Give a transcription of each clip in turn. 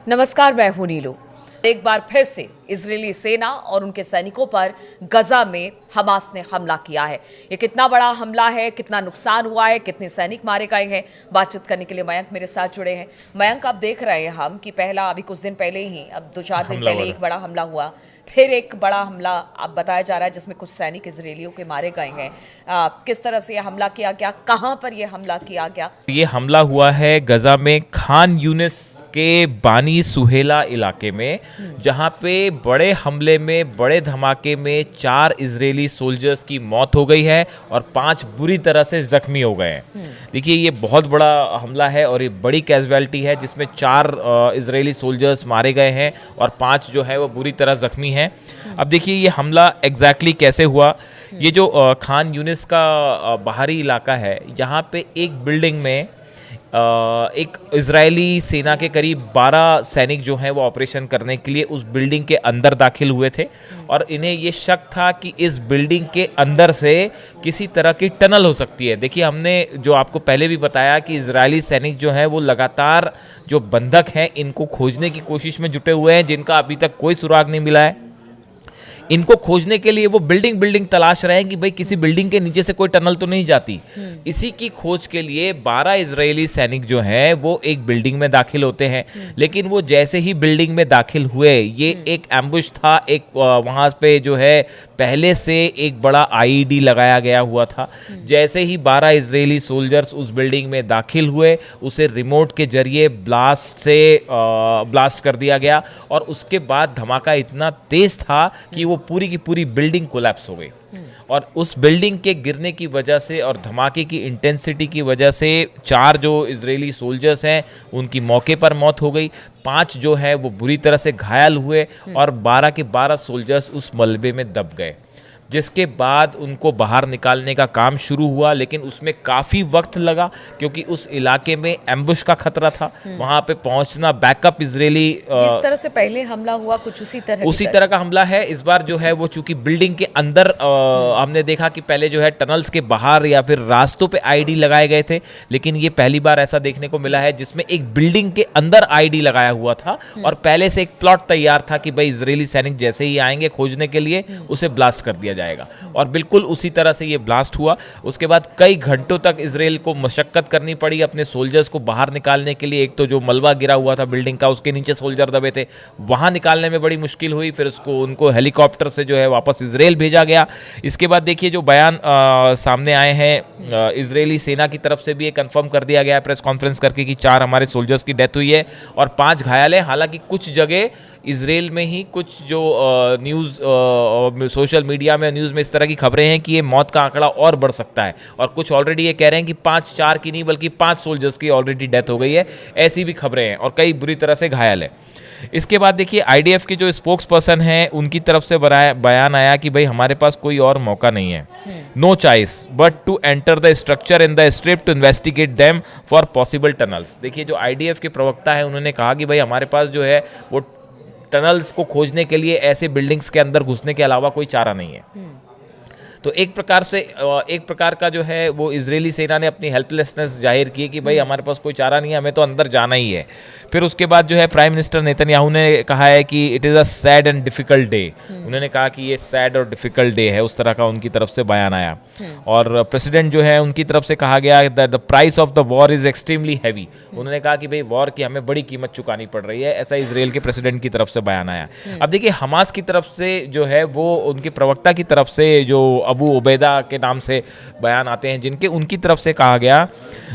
नमस्कार, मैं हूं नीलू। एक बार फिर से इजरायली सेना और उनके सैनिकों पर गजा में हमास ने हमला किया है। ये कितना बड़ा हमला है, कितना नुकसान हुआ है, कितने सैनिक मारे गए हैं, बातचीत करने के लिए मयंक मेरे साथ जुड़े हैं। मयंक, आप देख रहे हैं हम कि पहला अभी कुछ दिन पहले ही, अब 2-4 दिन पहले एक बड़ा हमला हुआ, फिर एक बड़ा हमला अब बताया जा रहा है जिसमें कुछ सैनिक इजरायलियों के मारे गए हैं। किस तरह से यह हमला किया गया, कहां पर यह हमला किया गया? ये हमला हुआ है गजा में खान यूनिस के बानी सुहेला इलाके में, जहां पे बड़े हमले में, बड़े धमाके में 4 इजरायली सोल्जर्स की मौत हो गई है और 5 बुरी तरह से जख्मी हो गए हैं। देखिए, ये बहुत बड़ा हमला है और ये बड़ी कैजुअलिटी है, जिसमें 4 इजरायली सोल्जर्स मारे गए हैं और 5 जो है वो बुरी तरह जख्मी हैं। अब देखिए, ये हमला एग्जैक्टली कैसे हुआ। ये जो खान यूनिस का बाहरी इलाका है, यहाँ पे एक बिल्डिंग में एक इजरायली सेना के करीब 12 सैनिक जो हैं वो ऑपरेशन करने के लिए उस बिल्डिंग के अंदर दाखिल हुए थे और इन्हें ये शक था कि इस बिल्डिंग के अंदर से किसी तरह की टनल हो सकती है। देखिए, हमने जो आपको पहले भी बताया कि इजरायली सैनिक जो हैं वो लगातार जो बंधक हैं इनको खोजने की कोशिश में जुटे हुए हैं, जिनका अभी तक कोई सुराग नहीं मिला है। इनको खोजने के लिए वो बिल्डिंग तलाश रहे हैं कि भाई किसी बिल्डिंग के नीचे से कोई टनल तो नहीं जाती। इसी की खोज के लिए 12 इजरायली सैनिक जो हैं वो एक बिल्डिंग में दाखिल होते हैं, लेकिन वो जैसे ही बिल्डिंग में दाखिल हुए, ये एक एम्बुश था, एक वहां पे जो है पहले से एक बड़ा आईईडी लगाया गया हुआ था। जैसे ही 12 इजरायली सोल्जर्स उस बिल्डिंग में दाखिल हुए, उसे रिमोट के जरिए ब्लास्ट कर दिया गया और उसके बाद धमाका इतना तेज था कि वो पूरी की पूरी बिल्डिंग कोलैप्स हो गई। और उस बिल्डिंग के गिरने की वजह से और धमाके की इंटेंसिटी की वजह से 4 जो इजरायली सोल्जर्स हैं उनकी मौके पर मौत हो गई, 5 जो है वो बुरी तरह से घायल हुए और 12 के 12 सोल्जर्स उस मलबे में दब गए। जिसके बाद उनको बाहर निकालने का काम शुरू हुआ, लेकिन उसमें काफ़ी वक्त लगा क्योंकि उस इलाके में एम्बुश का खतरा था। वहाँ पे पहुँचना, बैकअप इजरायली जिस तरह से पहले हमला हुआ कुछ उसी तरह का हमला है। इस बार जो है वो चूंकि बिल्डिंग के अंदर हमने देखा कि पहले जो है टनल्स के बाहर या फिर रास्तों पे आईडी लगाए गए थे, लेकिन ये पहली बार ऐसा देखने को मिला है जिसमें एक बिल्डिंग के अंदर आईडी लगाया हुआ था और पहले से एक प्लॉट तैयार था कि भाई इजरायली सैनिक जैसे ही आएंगे खोजने के लिए उसे ब्लास्ट कर दिया जाएगा। और बिल्कुल उसी तरह से ये ब्लास्ट हुआ। उसके बाद कई घंटों तक इजराइल को मशक्कत करनी पड़ी अपने सोल्जर्स को बाहर निकालने के लिए। एक तो जो मलबा गिरा हुआ था बिल्डिंग का, उसके नीचे सोल्जर दबे थे, वहां निकालने में बड़ी मुश्किल हुई। फिर उनको हेलीकॉप्टर से जो है वापस इजराइल भेजा गया। इसके बाद देखिए जो बयान सामने आए हैं इजरायली सेना की तरफ से भी ये कंफर्म कर दिया गया है प्रेस कॉन्फ्रेंस करके कि 4 हमारे सोल्जर्स की डेथ हुई है और 5 घायल है। हालांकि कुछ जगह इजराइल में ही कुछ जो न्यूज़ सोशल मीडिया में न्यूज़ में इस तरह की खबरें हैं कि ये मौत का आंकड़ा और बढ़ सकता है और कुछ ऑलरेडी ये कह रहे हैं कि 4 की नहीं बल्कि 5 सोल्जर्स की ऑलरेडी डेथ हो गई है। ऐसी भी खबरें हैं और कई बुरी तरह से घायल है। इसके बाद देखिए आईडीएफ के जो स्पोक्स पर्सन हैं उनकी तरफ से बयान आया कि भाई हमारे पास कोई और मौका नहीं है, no choice but to enter the structure in the strip to investigate them for possible tunnels. देखिए जो आईडीएफ के प्रवक्ता है उन्होंने कहा कि भाई हमारे पास जो है वो टनल्स को खोजने के लिए ऐसे बिल्डिंग्स के अंदर घुसने के अलावा कोई चारा नहीं है। तो एक प्रकार का जो है वो इजरायली सेना ने अपनी हेल्पलेसनेस जाहिर की कि भाई हमारे पास कोई चारा नहीं है, हमें तो अंदर जाना ही है। फिर उसके बाद जो है प्राइम मिनिस्टर नेतन्याहू ने कहा है कि it is a sad and difficult day. उन्होंने कहा कि ये सैड और डिफिकल्ट डे है, उस तरह का उनकी तरफ से बयान आया। और प्रेसिडेंट जो है उनकी तरफ से कहा गया the price of the war is extremely heavy. उन्होंने कहा कि भाई वॉर की हमें बड़ी कीमत चुकानी पड़ रही है, ऐसा इजराइल के प्रेसिडेंट की तरफ से बयान आया। अब देखिए हमास की तरफ से जो है वो उनके प्रवक्ता की तरफ से जो अबू उबैदा के नाम से बयान आते हैं जिनके उनकी तरफ से कहा गया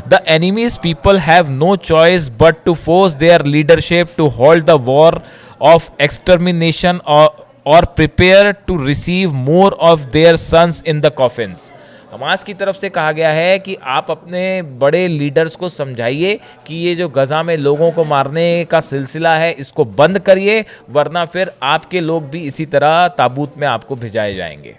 the enemies people have no choice but to force their leadership to hold the war of extermination और prepare to receive more of their sons in the coffins. Hamas की तरफ से कहा गया है कि आप अपने बड़े लीडर्स को समझाइए कि ये जो गजा में लोगों को मारने का सिलसिला है इसको बंद करिए, वरना फिर आपके लोग भी इसी तरह ताबूत में आपको भिजाए जाएंगे।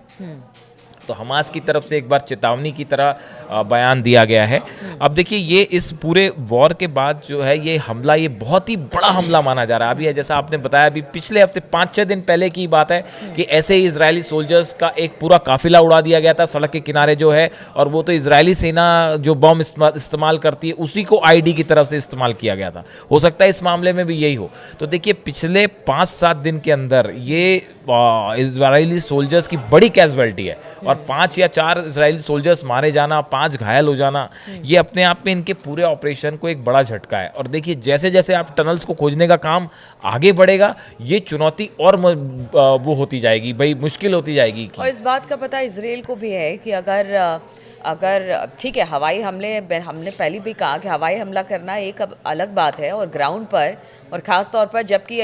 तो हमास की तरफ से एक बार चेतावनी की तरह बयान दिया गया है। अब देखिए ये इस पूरे वॉर के बाद जो है ये हमला, ये बहुत ही बड़ा हमला माना जा रहा है। अभी है जैसा आपने बताया, अभी पिछले हफ्ते 5-6 दिन पहले की बात है कि ऐसे ही इजरायली सोल्जर्स का एक पूरा काफिला उड़ा दिया गया था सड़क के किनारे जो है, और वो तो इजरायली सेना जो बम इस्तेमाल करती है उसी को आईडी की तरफ से इस्तेमाल किया गया था। हो सकता है इस मामले में भी यही हो। तो देखिए पिछले 5-7 दिन के अंदर ये इजरायली सोल्जर्स की बड़ी कैजुअलिटी है, और 5 या 4 इजरायली सोल्जर्स मारे जाना, 5 घायल हो जाना, ये अपने आप में इनके पूरे ऑपरेशन को एक बड़ा झटका है। और देखिए जैसे जैसे आप टनल्स को खोजने का काम आगे बढ़ेगा, ये चुनौती और वो होती जाएगी, भाई मुश्किल होती जाएगी। और इस बात का पता इजराइल को भी है कि अगर ठीक है, हवाई हमले, हमने पहले भी कहा कि हवाई हमला करना एक अलग बात है, और ग्राउंड पर, और ख़ास तौर पर जबकि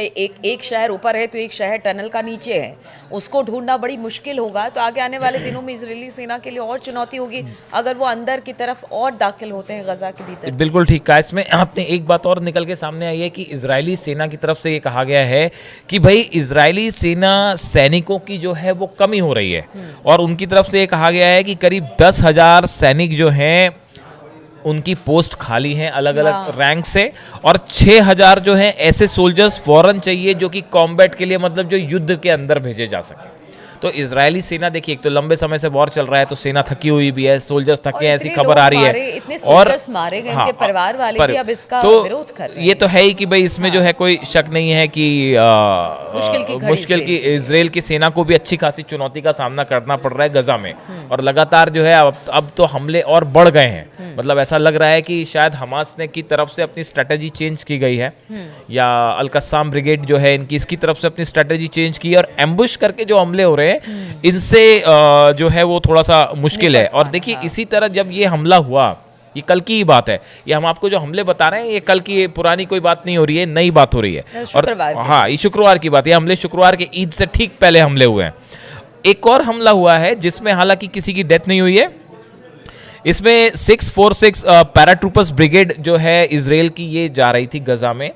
एक शहर ऊपर है तो एक शहर टनल का नीचे है, उसको ढूंढना बड़ी मुश्किल होगा। तो आगे आने वाले दिनों में इजरायली सेना के लिए और चुनौती होगी अगर वो अंदर की तरफ और दाखिल होते हैं गजा के भीतर। बिल्कुल ठीक कहा। इसमें आपने एक बात और निकल के सामने आई है कि इजरायली सेना की तरफ से ये कहा गया है कि भाई इजरायली सेना सैनिकों की जो है वो कमी हो रही है, और उनकी तरफ से ये कहा गया है कि करीब 10,000 सैनिक जो हैं उनकी पोस्ट खाली हैं अलग अलग रैंक से, और 6,000 जो हैं ऐसे सोल्जर्स फौरन चाहिए जो कि कॉम्बैट के लिए, मतलब जो युद्ध के अंदर भेजे जा सके। तो इजरायली सेना देखिए, एक तो लंबे समय से वॉर चल रहा है तो सेना थकी हुई भी है, सोल्जर्स थके हैं, ऐसी खबर आ रही है, इतने सोल्जर्स मारे गए, इनके परिवार वाले भी अब इसका विरोध कर रहे हैं। ये तो है ही कि भाई इसमें जो है कोई शक नहीं है कि मुश्किल की इजराइल की सेना को भी अच्छी खासी चुनौती का सामना करना पड़ रहा है गजा में, और लगातार जो है अब तो हमले और बढ़ गए हैं। मतलब ऐसा लग रहा है कि शायद हमास ने की तरफ से अपनी स्ट्रेटेजी चेंज की गई है, या अल कस्साम ब्रिगेड जो है इनकी इसकी तरफ से अपनी स्ट्रेटेजी चेंज की है, और एम्बुश करके जो हमले हो रहे हैं इनसे जो है वो थोड़ा सा मुश्किल है। और देखिए इसी तरह जब ये हमला हुआ, ये कल की ही बात है, ये हम आपको जो हमले बता रहे हैं ये कल की, पुरानी कोई बात नहीं हो रही है, नई बात हो रही है। और हाँ, ये शुक्रवार की बात है, हमले शुक्रवार के ईद से ठीक पहले हमले हुए हैं। एक और हमला हुआ है जिसमें हालांकि किसी की डेथ नहीं हुई है। इसमें 646 पैराट्रूपर्स ब्रिगेड जो है इजराइल की, ये जा रही थी गजा में,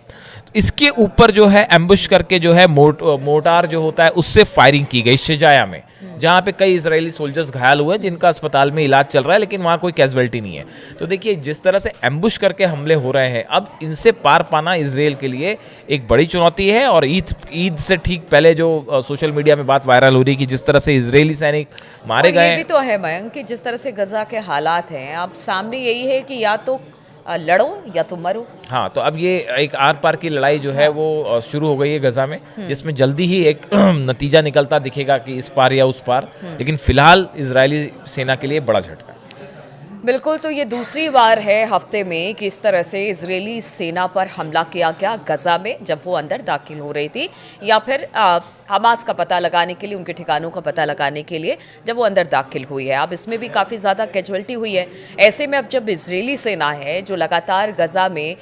इसके ऊपर जो है एम्बुश करके जो है मोर्टार जो होता है उससे फायरिंग की गई शिजाया में, जहां पे कई इजरायली सोल्जर्स घायल हुए जिनका अस्पताल में इलाज चल रहा है, लेकिन वहां कोई कैजुअलिटी नहीं है। तो देखिए जिस तरह से एम्बुश करके हमले हो रहे हैं, अब इनसे पार पाना इजराइल के लिए एक बड़ी चुनौती है। और ईद से ठीक पहले जो सोशल मीडिया में बात वायरल हो रही है कि जिस तरह से इजरायली सैनिक मारे गए, ये भी तो है मयंक कि जिस तरह से गजा के हालात हैं, अब सामने यही है कि या तो लड़ो या तो मरो। हाँ, तो अब ये एक आर पार की लड़ाई जो है वो शुरू हो गई है गजा में, जिसमें जल्दी ही एक नतीजा निकलता दिखेगा कि इस पार या उस पार, लेकिन फिलहाल इजरायली सेना के लिए बड़ा झटका। बिल्कुल, तो ये दूसरी बार है हफ्ते में कि इस तरह से इजरायली सेना पर हमला किया गया गजा में, जब वो अंदर दाखिल हो रही थी, या फिर हमास का पता लगाने के लिए, उनके ठिकानों का पता लगाने के लिए जब वो अंदर दाखिल हुई है। अब इसमें भी काफ़ी ज़्यादा कैजुअलिटी हुई है। ऐसे में अब जब इजरायली सेना है जो लगातार गजा में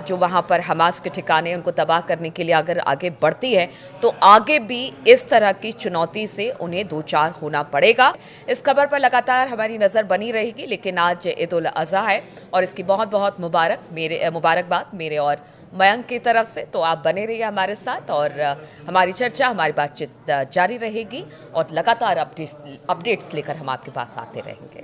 जो वहाँ पर हमास के ठिकाने उनको तबाह करने के लिए अगर आगे बढ़ती है, तो आगे भी इस तरह की चुनौती से उन्हें दो चार होना पड़ेगा। इस खबर पर लगातार हमारी नज़र बनी रहेगी, लेकिन आज ईद उल अज़हा है और इसकी बहुत बहुत मुबारकबाद मेरे और मयंक की तरफ से। तो आप बने रहिए हमारे साथ, और हमारी चर्चा, हमारी बातचीत जारी रहेगी, और लगातार अपडेट्स लेकर हम आपके पास आते रहेंगे।